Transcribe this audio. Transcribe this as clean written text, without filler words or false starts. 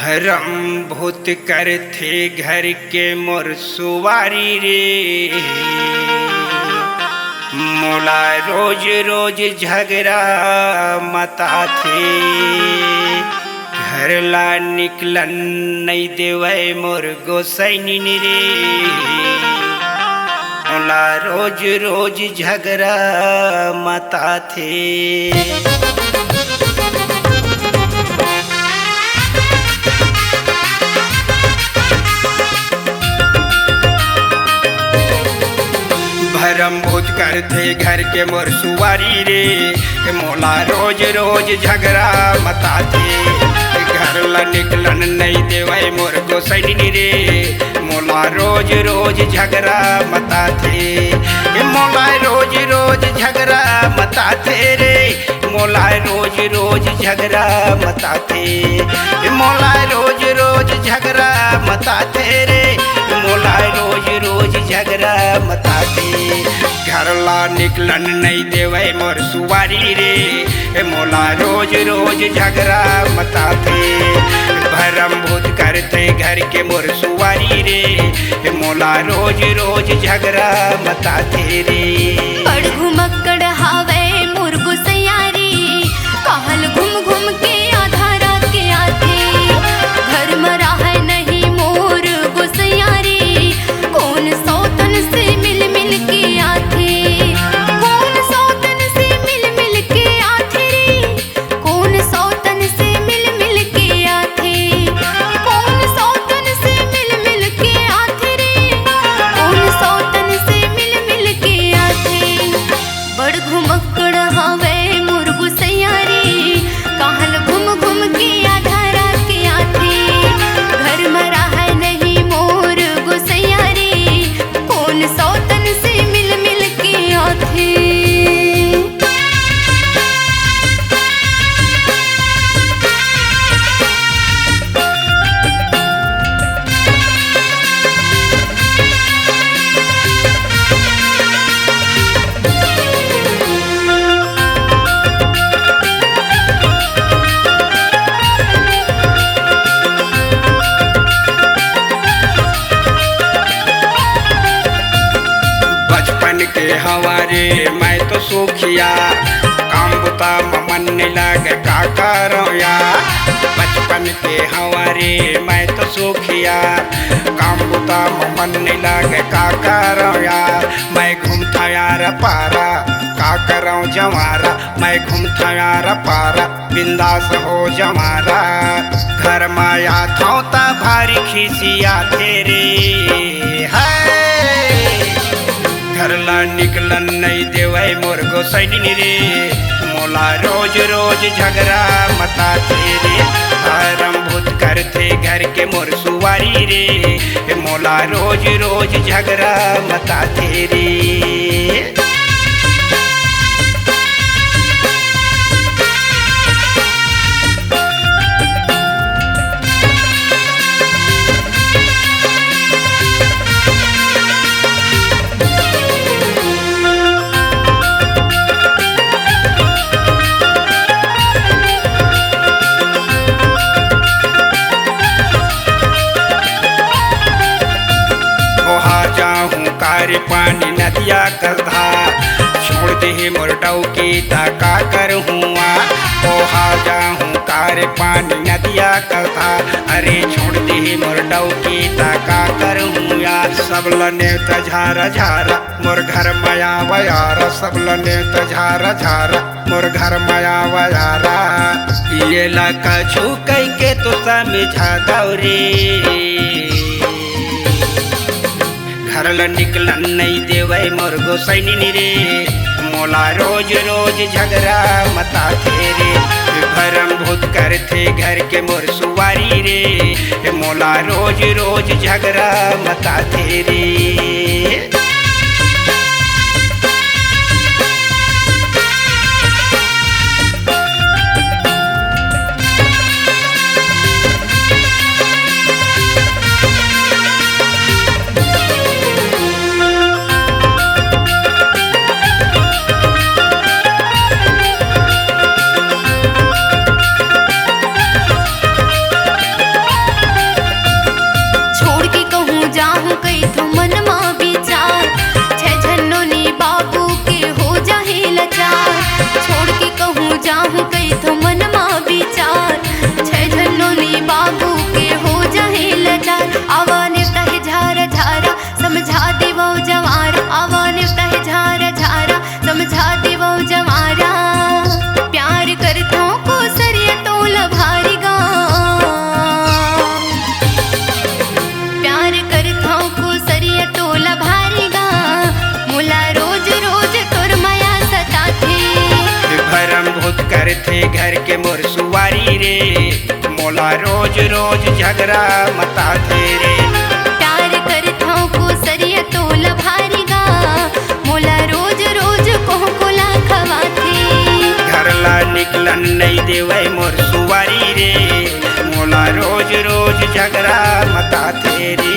हरम भूत कर थे घर के मोर सुवारी रे। मोला रोज रोज झगड़ा मता थे, घर ला निकलन नहीं देवे मोर गोसैनी रे। मोला रोज रोज झगड़ा मता थे। भरम भूत कर थे घर के मोर सुवारी रे। मोला रोज रोज झगड़ा मता थे, घर ला निकलन नहीं देवे मोर गोसैनी रे। मोला रोज रोज झगड़ा मता थे, मोला रोज रोज झगड़ा मता थे रे। मोला रोज रोज झगड़ा मता थे, मोला रोज रोज झगड़ा मता थे रे। मोला रोज रोज झगड़ा मता थे, घर ला निकलन नहीं देवे मोर सुवारी रे। मोला रोज रोज झगड़ा मता थे, भरम भूत करते घर के मोर सुवारी रे। मोला रोज रोज झगड़ा मता थे रे। पड़ घुमक्कड़ हावे मोर गुसैयारी, कहल घूम घूम के आधारा के आथे। घर मरा है नहीं मोर गुसैयारी, कौन सौतन से मिल मिल के आथे। कौन सौतन से मिल मिल के आथे रे, कौन सौतन से मिल मिल के आथे। कौन सौतन से मिल मिल के आथे रे, कौन सौतन से मिल मिल के आथे। बड़ घुमक्कड़ हावे मोर गुसैयारी, कहल घूम घूम के आधारा के आथे। घर मरा है नहीं मोर गुसैयारी, कौन सौतन से मिल मिल के आथे। बचपन के हवारे मैं तो सूखिया, काम बुता मन नहीं लागे का करो यार। बचपन के हवारे मैं तो सूखिया, काम बुता मन नहीं लागे का करो यार। मैं घूमता यार पारा का करो जवारा, मैं घूमता यार पारा बिंदास हो जवारा। घर माया थोता भारी खिसिया तेरे है, घर ला निकलन नहीं देवे मोर गोसैनी रे। मोला रोज रोज झगड़ा मता थे रे, भरम भूत करते घर के मोर सुवारी रे। मोला रोज रोज झगड़ा मता थे रे। रे पानी नदिया कर धार, छोड़ दे मोर डौकी ताका कर हुआ। ओहा जाहूँ कार पानी नदिया कर धार, अरे छोड़ दे मोर डौकी ताका कर हुआ। सब लने तझारा झारा मोर घर माया वयारा, सब लने तझारा झारा मोर घर माया वयारा। ये लका छू कई के तो समझा दो रे, घर ला निकलन नहीं देवे मोर गोसैनी रे। मोला रोज रोज झगड़ा मता थे रे, भरम भूत करते घर के मोर सुवारी रे। मोला रोज रोज झगड़ा मता थे रे। रे मोला रोज रोज झगड़ा मता थे रे। प्यार करथो को सरिया तोला भारी गा मोला रोज रोज कोला खवाथे। घर ला निकलन नहीं देवे मोर सुवारी रे मोला रोज रोज झगड़ा मता थे रे।